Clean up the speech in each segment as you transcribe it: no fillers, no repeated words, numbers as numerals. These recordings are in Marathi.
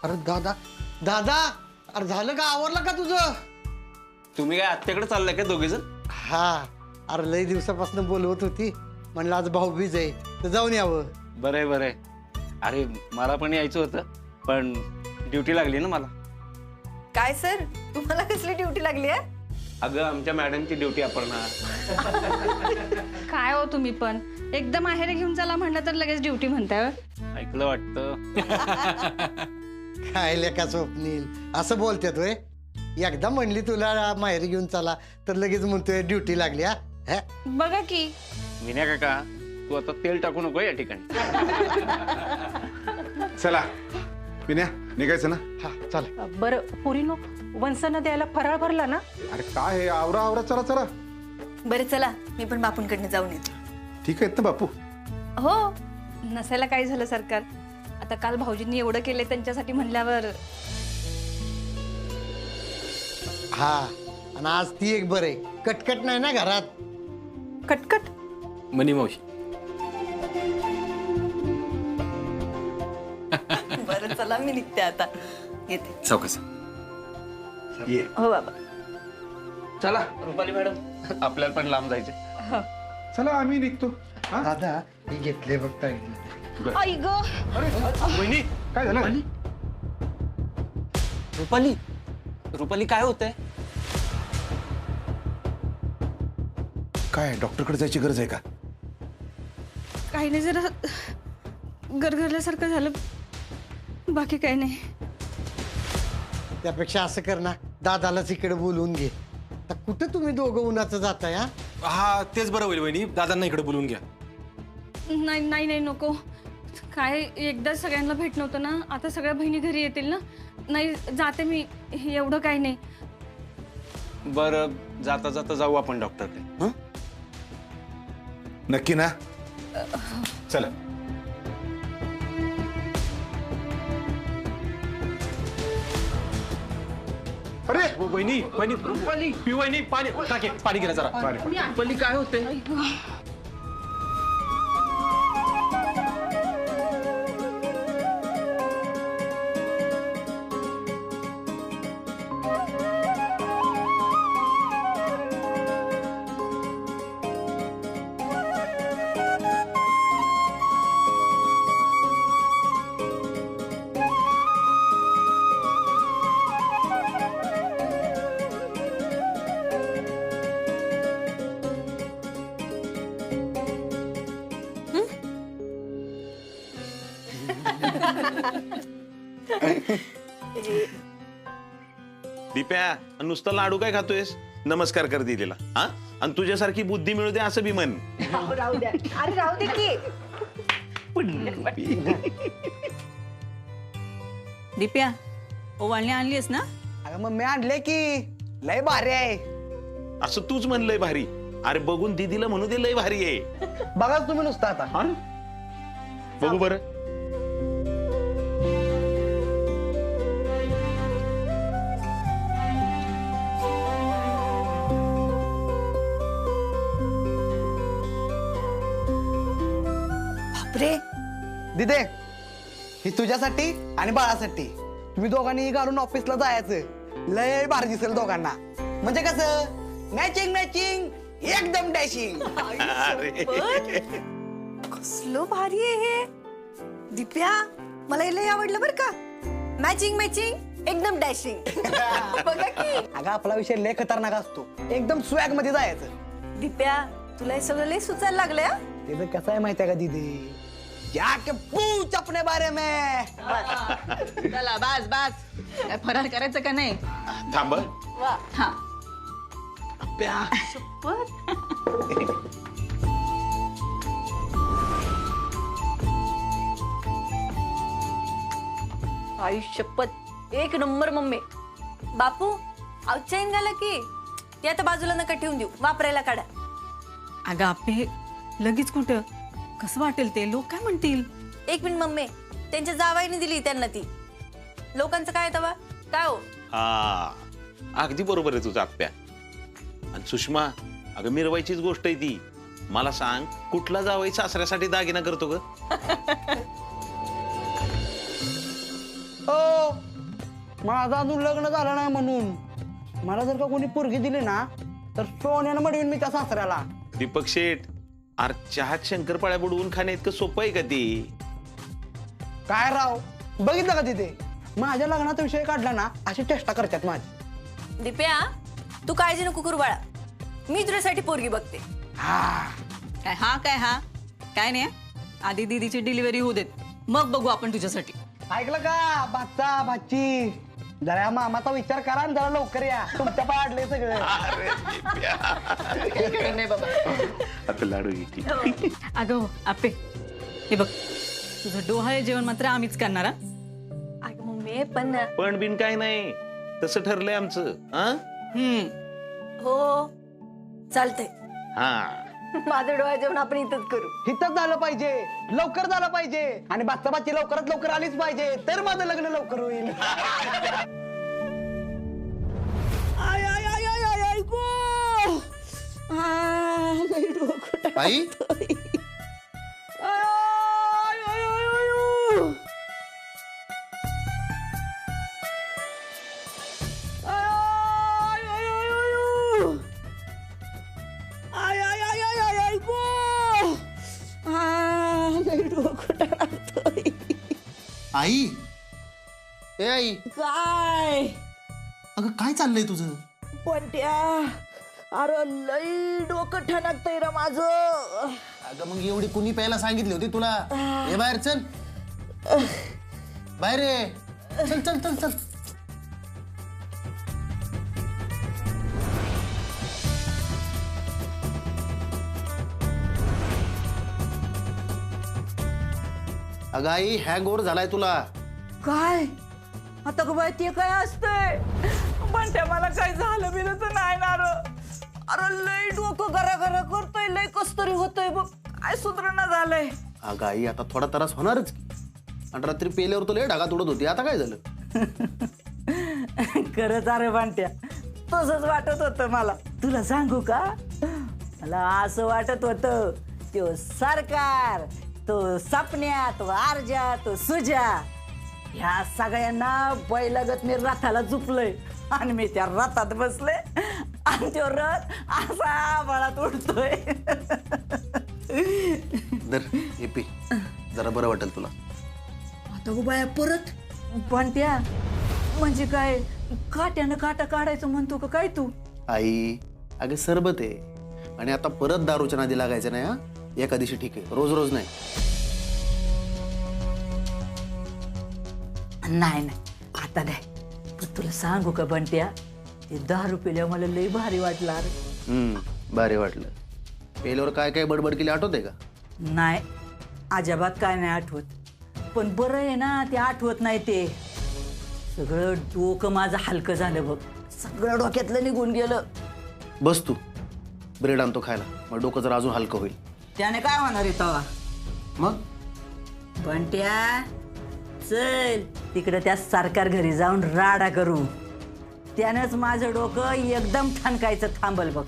अरे दादा दादा, अरे झालं का, आवरलं का तुझं? तुम्ही काय आत्याकडे चाललाय का दोघे जण? हा, अरे लई दिवसापासून बोलवत होती, म्हणलं आज भाऊबीज आहे तर जाऊन यावं. बरंय बरंय. अरे मला पण यायचं होतं, पण ड्युटी लागली ना मला. काय सर, तुम्हाला कसली ड्युटी लागली आहे? अगं आमच्या मॅडमची ड्युटी अपर्णा. काय हो तुम्ही पण एकदम माहेर घेऊन चला म्हणलं तर लगेच ड्युटी म्हणताय. ऐकलं वाटतं. काय लेका स्वप्नील, असं बोलतात होय? एकदा म्हणली तुला माहेरी घेऊन चला तर लगेच म्हणतोय ड्युटी लागली. हा हे? बघा की. विनया काका, तू आता तेल टाकू नको या ठिकाणी. चला विनया, निघायचं ना? हा चला. बरं पुरीनो, वंसानं द्यायला फराळ भरला ना? अरे काय हे, आवरा आवरा, चला चला. बरं चला, मी पण बापूंकडनं जाऊन येते. ठीक आहेत ना बापू? हो, नसायला काय झालं सरकार. आता काल भाऊजींनी एवढं केलंय त्यांच्यासाठी म्हणल्यावर. हा, आणि आज ती एक बरं आहे, कटकट नाही ना घरात. कटकट मनी मावशी. बरं चला, मी निघते आता, येते. चौकस. हो बाबा. चला रुपाली मॅडम, आपल्याला पण लांब जायचं. चला आम्ही निघतो. हा? दादा हे घेतले बघ ताई. आई ग, वहिनी, काय झालं? रुपाली, रुपाली काय होतंय? काय डॉक्टरकडे जायची गरज आहे का? काही नाही, जरा गरगरल्यासारखं झालं, बाकी काही नाही. त्यापेक्षा असं कर ना, दादालाच इकडे बोलवून घे. तर कुठं तुम्ही दोघं उन्हाचं जाताय? हा, हा तेच बरं होईल वहिनी, दादांना इकडे बोलून घ्या. नाही नाही नाही, नको. काय एकदा सगळ्यांना भेटणं होतं ना, आता सगळ्या बहिणी घरी येतील ना. नाही जाते मी, एवढं काही नाही. बरं, जाता जाता जाऊ आपण डॉक्टरकडे. हं? नक्की ना? चला. अरे वहिनी वहिनी रुपाली, पी वहिनी, पाणी टाके, पाणी गेलं जरा. रुपाली काय होते? दीप्या, नुसतं लाडू काय खातोयस? नमस्कार कर दिलेला. हा, आणि तुझ्यासारखी बुद्धी मिळू दे असं बी म्हण. राहू द्या, अरे राहू दे की. दिप्या, ओवाळणी आणलीस ना? अगं मग मी आणले की, लय भारी आहे. असं तूच म्हणलंय भारी. अरे बघून दीदीला म्हणू दे लय भारी आहे. बघा तुम्ही नुसतं आता. हा ना? बघू बरं. बापरे, दिदे, ही तुझ्यासाठी आणि बाळासाठी. तुम्ही दोघांनी घालून ऑफिसला जायचं, लय भारी दिसेल दोघांना. म्हणजे कसं, मॅचिंग मॅचिंग, एकदम डॅशिंग. कसलं भारी आहे हे. दिप्या, मला हे लय आवडलं बरं का. मॅचिंग मॅचिंग, एकदम डॅशिंग. बघा की. अगं आपला विषय लय खतरनाक असतो, एकदम स्वॅग मध्ये जायचं. दिप्या, तुला हे सगळं लय सुचायला लागलंय. त्याचं कसं आहे माहितीये का दीदी, जाके पूछ अपने बारे में. चला बस बस, काय फराळ करायचं का नाही? थांब. हा. आई शपथ, एक नंबर मम्मी. बापू, आउटचाईन घाला की. ते आता बाजूला नका ठेवून देऊ, वापरायला काढा. अगं आपे, लगेच कुठं? कसं वाटेल ते, लोक काय म्हणतील? एक मिनिट मम्मी, त्यांच्या जावाईने दिली त्यांना ती. लोकांचं काय तवा काय हो. हा, अगदी बरोबर आहे तुझं आप्या. आणि सुषमा, अगं मिरवायचीच गोष्ट आहे ती. मला सांग, कुठला जावई सासऱ्यासाठी दागिना करतो ग? हो, माझं अजून लग्न झालं नाही म्हणून मला जर का कोणी पोरगी दिली ना तर सोन्यानं मडवीन मी त्या सासऱ्याला. दीपक शेठ, अरे चहात शंकरपाळ्या बुडवून खाणे इतकं सोपं आहे का ते? काय राव, बघितलं का तिथे माझ्या लग्नाचा विषय काढला ना अशी चेष्टा करतात माझी. दिप्या तू काळजी नको करू बाळा, मी तुझ्यासाठी पोरगी बघते. काय काय नाही आधी दीदीची डिलिव्हरी होऊ देत मग बघू आपण तुझ्यासाठी. ऐकलं का भाचा भाची, जरा या मामाचा विचार करा आणि जरा लवकर या, तुमच्या पाडले सगळं. आता लाडू घे. अगं आपे हे बघ तुझं डोहाळे जेवण मात्र आम्हीच करणार हा. अगं मम्मी पण पण बिन काय नाही, तसं ठरलंय आमचं. हा हो चालतंय. हा, माझं डोळा जेवण आपण इथंच करू. हिथंच झालं पाहिजे, लवकर झालं पाहिजे आणि बाच्चा बाच्ची लवकरात लवकर आलीच पाहिजे, तर माझं लग्न लवकर होईल. आय आय आय आय आय आय गो. लई डोकं आई आय, आय, आय, आय, आय. आय, आय, आय, आय, आय. आय आय आय आय आय आय गो. लई डोकं टाळतोय. आई ए आई, काय अगं काय चाललंय तुझं? पंट्या, अरे लई डोकं ठणकतंय रे माझं. अगं मग एवढी कुणी प्यायला सांगितली होती तुला? हे बाहेर चल, बाहेर ये. चल चल चल चल. अगं आई हँग ओव्हर झालाय तुला. काय आता ग बाय ते काय असतंय? पंट्या मला काय झालं बिलं तर नाही ना रे. अरे लई डोकं गरा गरा करतोय, लई कस्तरी होतोय बघ, काय सुधारणा झालंय. अगं आई आता थोडा त्रास होणारच की. आणि रात्री पेल्यावर तुला ढागा तोडत होती, आता काय झालं? खरंच अरे भांट्या, तसंच वाटत होतं मला. तुला सांगू का, मला असं वाटत होतं तो सरकार, तो सपन्या, तो आरजा, तो सुजा, ह्या सगळ्यांना बैलागत मी रथाला झुपलंय आणि मी त्या रथात बसले आणि तो रथ असा बळात उडतोय. दर हे पी, जरा बरं वाटेल तुला. आता गो बाया परत भांट्या, म्हणजे काय काट्यानं काटा काढायचं म्हणतो का काय तू? आई अगं सरबत आहे आणि आता परत दारूच्या नादी लागायचं नाही. हा एका दिवशी ठीक आहे, रोज रोज नाही. नाही नाही आता नाही. पण तुला सांगू का बंट्या, ते दारू पिल्यावर मला लई भारी वाटलं अरे. भारी वाटलं. पेल्यावर काय काय बडबड केली आठवते का? नाही अजिबात काय नाही आठवत. पण बरं आहे ना ते आठवत नाही. ते सगळं डोकं माझं हलकं झालं बघ, सगळं डोक्यातलं निघून गेलं. बस तू, ब्रेड आणतो खायला, मग डोकं जरा अजून हलकं होईल. त्याने काय होणार आहे तवा? मग बंट्या चल तिकडे त्या सरकार घरी जाऊन राडा करू, त्यानंच माझं डोकं एकदम ठणकायचं थांबल बघ.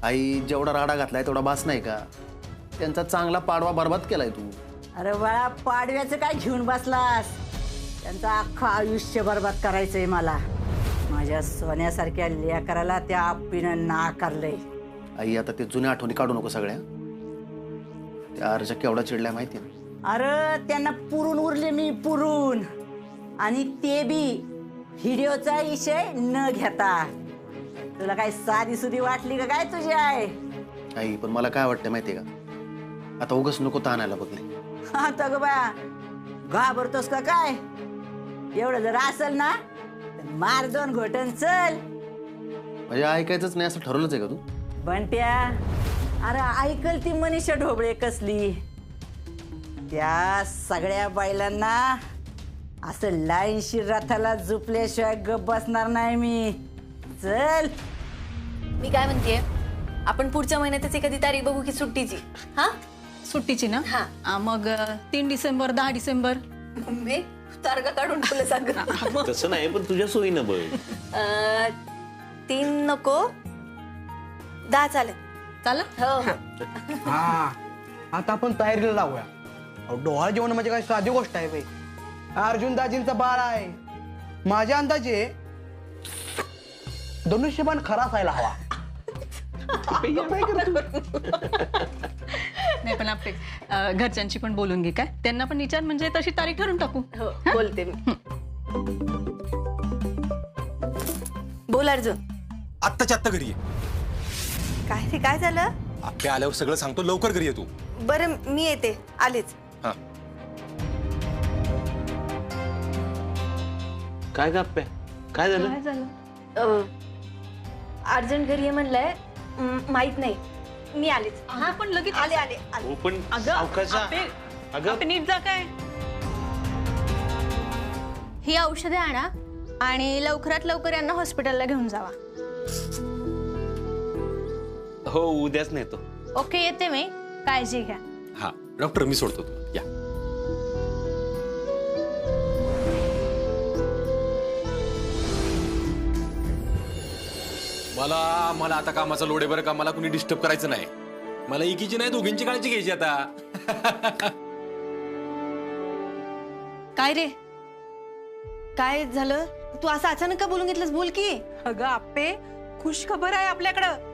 आई जेवढा राडा घातलाय तेवढा बास नाही का? त्यांचा चांगला पाडवा बरबाद केलाय तू. अरे बाळा, पाडव्याचं काय घेऊन बसलास? त्यांचं अख्खं आयुष्य बरबाद करायचंय मला. माझ्या सोन्यासारख्या लेकराला त्या आप्पीनं नाकारलंय. आई आता ते जुन्या आठवणी काढू नको सगळ्या. त्या अर्जा केवढा चिडलाय माहिती ना? अरे त्यांना पुरून उरले मी, पुरून. आणि ते बी व्हिडिओचा विषय न घेता. तुला काय साधी सुधी वाटली का काय तुझी आहे? आई पण मला काय वाटतं माहितीये का, आता उगाच नको ताण आला बघले. आता ग बाया घाबरतोस का काय? एवढं जर असेल ना तर मार दोन घोटन चल. म्हणजे ऐकायचंच नाही असं ठरवलंच आहे का तू? बंट्या, अरे ऐकल ती मनीषा ढोबळे कसली. त्या सगळ्या बैलांना असं लाईनशीर रथाला झुपल्याशिवाय गप बसणार नाही मी. चल. मी काय म्हणतेय, आपण पुढच्या महिन्यातच एखादी तारीख बघू की सुट्टीची. हा सुट्टीची ना? हा. मग 3 डिसेंबर 10 डिसेंबर मम्मी तारखा काढून तुला सांग. तसं नाही, पण तुझ्या सोयीनं बघ. 3 नको 10 चालेल. चालेल. हो हो. हा आता आपण तयारीला लावूया. डोहाळ जेवण म्हणजे काय साधी गोष्ट आहे बाई. अर्जुन दाजींचं बाळ आहे. माझ्या अंदाजे धनुष्यबाण खरा असायला हवा. नाही पण आपले घरच्यांची पण बोलून घे काय, त्यांना पण विचार, म्हणजे तशी तारीख ठरवून टाकू. बोलते मी. बोल अर्जुन. आत्ताच्या आत्ता घरी ये. काय रे, काय झालं? आपल्या आल्यावर सगळं सांगतो, लवकर घरी ये तू. बरं मी येते, आलेच. हा. काय गप्प्या, काय झालं? काय झालं? अर्जंट घरी ये म्हणलंय, माहित नाही. मी आलेच. हा पण लगेच आले आले आले. हो पण सावकाश जा. अगं आपे नीट जा काय. ही औषधे आणा आणि लवकरात लवकर यांना हॉस्पिटलला घेऊन जावा. हो उद्याच नेतो. ओके, येते मी. काळजी घ्या. हा डॉक्टर, मी सोडतो तू या. मला आता कामाचा लोड आहे बरं का. मला कुणी डिस्टर्ब करायचं नाही. मला एकीची नाही, दोघींची काळजी घ्यायची आता. काय रे, काय झालं? तू असं अचानक का बोलून घेतलंस? बोल की. अगं आपे, खुश खबर आहे आपल्याकडं.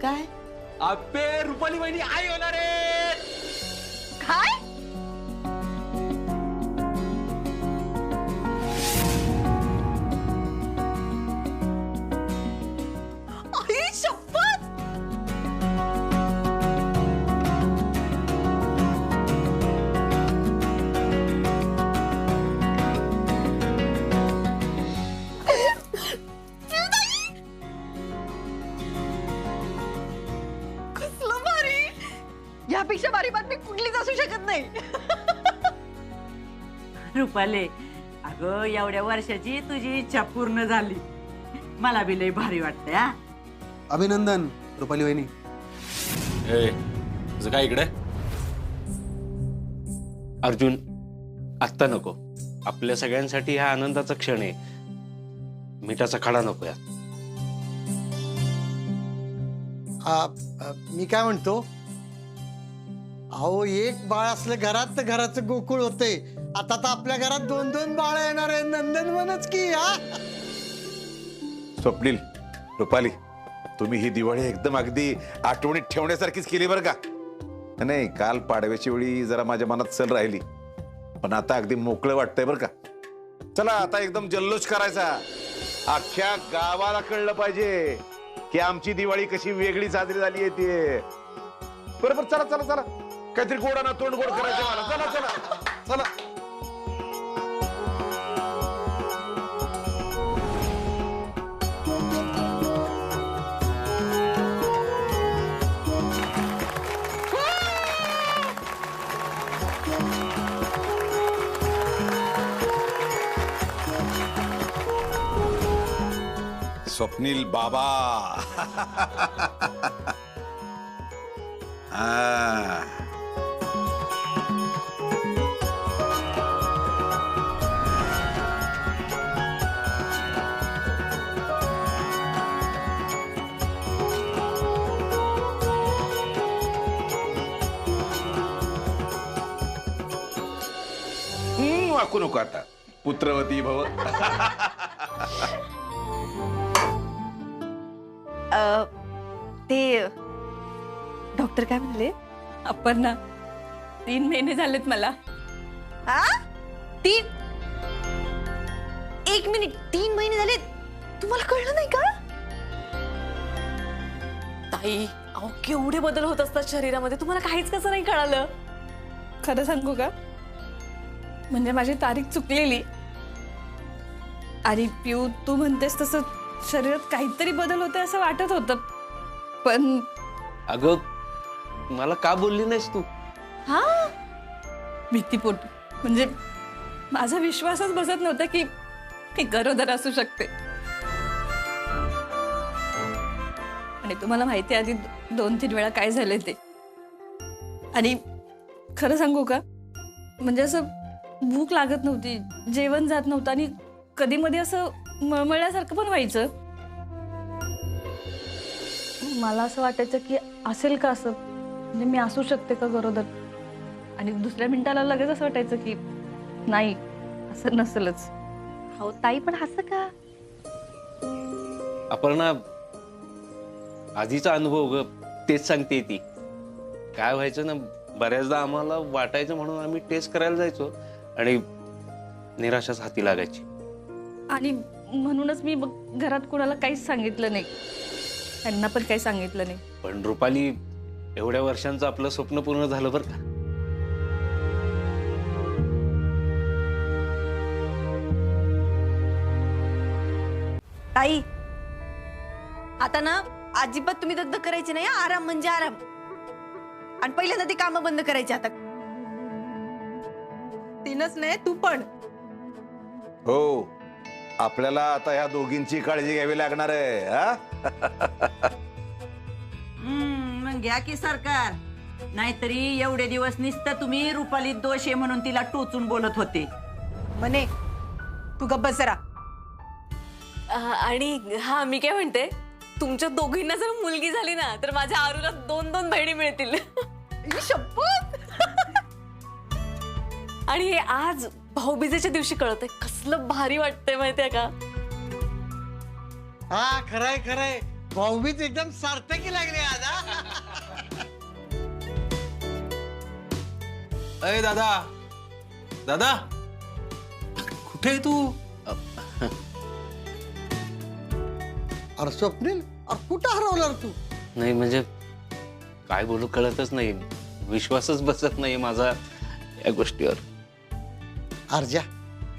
काय? आपे रुपाली वहिनी आई होणार आहे. काय? आई शपथ. कसलं भारी. यापेक्षा भारी बातमी कुठलीच असू शकत नाही. रुपाले, अगं एवढ्या वर्षाची तुझी इच्छा पूर्ण झाली. मला बी लय भारी वाटतंय. हा, अभिनंदन रुपाली वहिनी. ए तुझं काय इकडे? अर्जुन, आत्ता नको. आपल्या सगळ्यांसाठी हा आनंदाचा क्षण आहे. मिठाचा खडा नको यात. मी काय म्हणतो, अहो एक बाळ असलं घरात तर घराचं गोकुळ होते. आता तर आपल्या घरात 2-2 बाळ येणार आहे. नंदनवनच की. हा, स्वप्नील, रुपाली, तुम्ही ही दिवाळी एकदम अगदी आठवणीत ठेवण्यासारखीच केली बरं का. नाही, काल पाडव्याची वेळी जरा माझ्या मनात सल राहिली, पण आता अगदी मोकळं वाटतंय बरं का. चला आता एकदम जल्लोष करायचा. अख्ख्या गावाला कळलं पाहिजे की आमची दिवाळी कशी वेगळी साजरी झाली आहे ती. बरोबर, चला चला चला, काहीतरी गोडाना तोंड गोड करायचं मला. चला चला चला. स्वप्नील बाबा. वाकू नको आता, पुत्रवती भव. ते डॉक्टर काय म्हणले? अपर्णा, 3 महिने झालेत मला. हा? 3? 1 मिनिट, 3 महिने झालेत? तुम्हाला कळलं नाही का? ताई, अहो केवढे बदल होत असतात शरीरामध्ये, तुम्हाला काहीच कसं नाही कळालं? खरं सांगू का, म्हणजे माझी तारीख चुकलेली. आणि पिऊ, तू म्हणतेस तसं शरीरात काहीतरी बदल होते असं वाटत होतं, पण अगं मला का बोलली नाहीस तू? हा, भीतीपोटी. म्हणजे माझा विश्वासच बसत नव्हता की मी गरोदर असू शकते. आणि तुम्हाला माहिती आहे आधी 2-3 वेळा काय झाले ते. आणि खरं सांगू का, म्हणजे असं भूक लागत नव्हती, जेवण जात नव्हतं आणि कधी मध्ये असं मळमळल्यासारखं पण व्हायचं. मला असं वाटायचं की असेल का असं, म्हणजे मी असू शकते का गरोदर. आणि दुसऱ्या मिनिटाला लगेच असं वाटायचं की नाही, असं नसेलच. हो ताई, पण असं का? अपर्णा, आधीचा अनुभव ग तेच सांगते ती. काय व्हायचं ना, बऱ्याचदा आम्हाला वाटायचं म्हणून आम्ही टेस्ट करायला जायचो आणि निराशाच हाती लागायची. आणि म्हणूनच मी घरात कोणाला काहीच सांगितलं नाही, त्यांना पण काही सांगितलं नाही. पण रुपाली, एवढ्या वर्षांचं आपलं स्वप्न पूर्ण झालं बरं का. ताई, आता ना अजिबात तुम्ही दगदग करायची नाही. आराम म्हणजे आराम. आणि पहिल्यांदा ती कामं बंद करायची आता. तिनच नाही, तू पण. हो, आपल्याला आता ह्या दोघींची काळजी घ्यावी लागणार आहे. हा? मग घ्या की सरकार. नाहीतरी एवढे दिवस नुसतं तुम्ही रुपाली दोष आहे म्हणून तिला टोचून बोलत होते. म्हणे तू गप्प बस जरा. आणि हा, मी काय म्हणते, तुमच्या दोघींना जर मुलगी झाली ना तर माझ्या आरूला 2-2 बहिणी मिळतील. शपथ. आणि हे आज भाऊबीजेच्या दिवशी कळतंय, कसलं भारी वाटतंय माहितीये का. हा, खरंय खरंय. भाऊबीज एकदम सार्थकी लागली आज. हा? अय दादा, दादा कुठे आहे तू? अरे स्वप्नील, अरे कुठं हरवणार तू? नाही म्हणजे काय बोलू कळतच नाही, विश्वासच बसत नाही माझा या गोष्टीवर. अर्जा,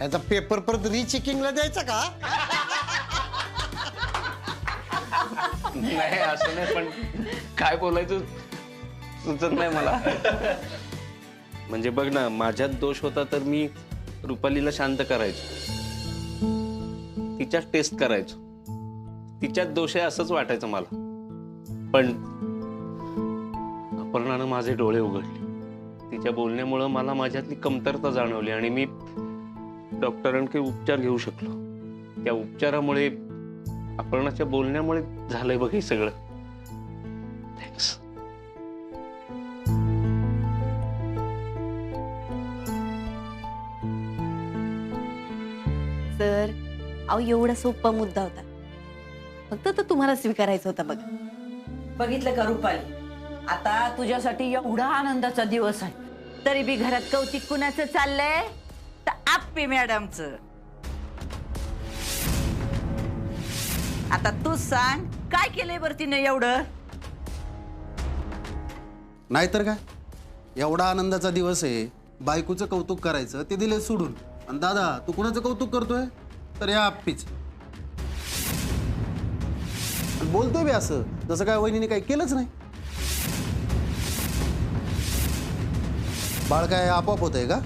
याचा पेपर परत रिचेकिंगला द्यायचा का? नाही असं नाही, पण काय बोलायचं सुचत नाही मला. म्हणजे बघ ना, माझ्यात दोष होता तर मी रुपालीला शांत करायचो, तिच्यात टेस्ट करायचो. तिच्यात दोष आहे असंच वाटायचं मला. पण अपर्णानं माझे डोळे उघडले. तिच्या बोलण्यामुळं मला माझ्यातली कमतरता जाणवली आणि मी डॉक्टरांकडे उपचार घेऊ शकलो. त्या उपचारामुळे, अपर्णाच्या बोलण्यामुळे झालंय बघ हे सगळं. थँक्स. सर, अहो एवढा सोपा मुद्दा होता, फक्त तो तुम्हाला स्वीकारायचा होता. बघ, बघितलं का रुपाली, आता तुझ्यासाठी एवढा आनंदाचा दिवस आहे, तरी बी घरात कौतिक कुणाचं चाललंय? तर आप्पे मॅडमचं. आता तू सांग, काय केलंय बरं तिने एवढं? नाहीतर काय, एवढा आनंदाचा दिवस आहे, बायकोचं कौतुक करायचं ते दिले सोडून. आणि दादा, तू कुणाचं कौतुक करतोय? तर या आप्पीच. बोलतोय बी असं जसं काय वहिनीने काही केलंच नाही. बाळ काय आपोआप होतंय का?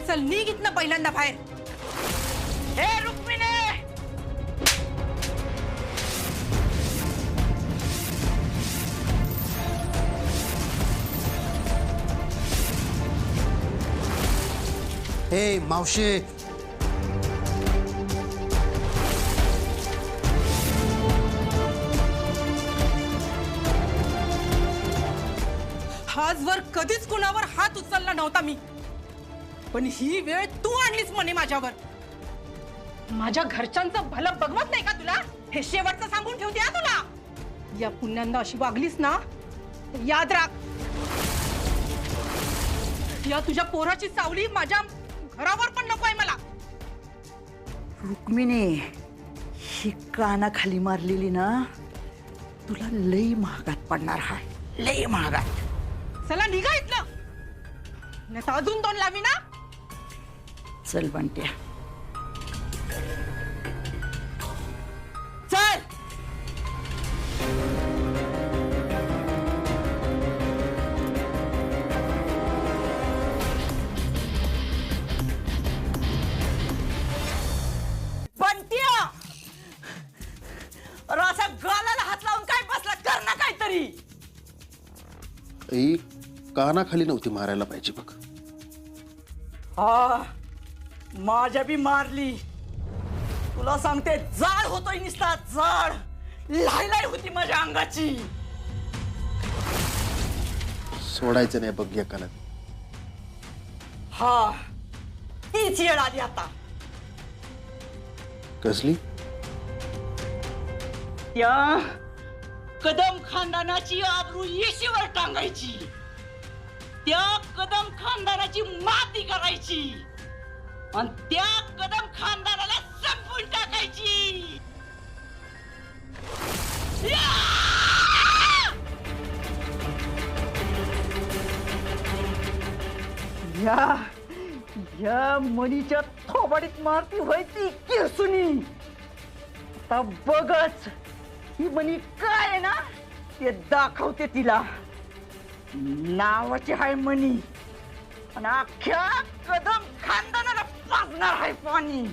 चल निघ इथनं पहिल्यांदा बाहेर. ए रुक्मिणी, हे मावशे, आजवर कधीच कुणावर हात उचलला नव्हता मी, पण ही वेळ तू आणलीच म्हणे माझ्यावर. माझ्या घरच्यांचं भलं बघवत नाही का तुला? हे शेवटचं सांगून ठेवते हा तुला. या पुण्यांदा अशी वागलीस ना, याद राख, या तुझ्या पोराची सावली माझ्या घरावर पण नकोय मला. रुक्मिणी, ही कानाखाली मारलेली ना, तुला लई महागात पडणार हाय, लई महागात. चला निघा इथलं, नाही तर अजून 2 लावी ना. चल बंट्या, चल. बंट्या, अरे असा गालाला हात लावून काय बसला? कर ना काहीतरी. ही कानाखाली नव्हती मारायला पाहिजे बघ. हा, माझ्या बी मारली, तुला सांगते जाळ होतोय निसता जाळ. लाय होती माझ्या अंगाची. सोडायचं नाही बघ एकाला. हा तीच येळ आली आता. कसली? त्या कदम खानदानाची आबरू येशीवर टांगायची. त्या कदम खानदानाची माती करायची आणि त्या कदम खानदानाला संपवून टाकायची. या मनीच्या थोबाडीत मारती व्हायची किरसुनी. आता बघच ही मनी काय आहे ना ते दाखवते तिला. नावाची हाय मनी आणि अख्ख्या कदम खानदानाला पाजणार आहे पाणी.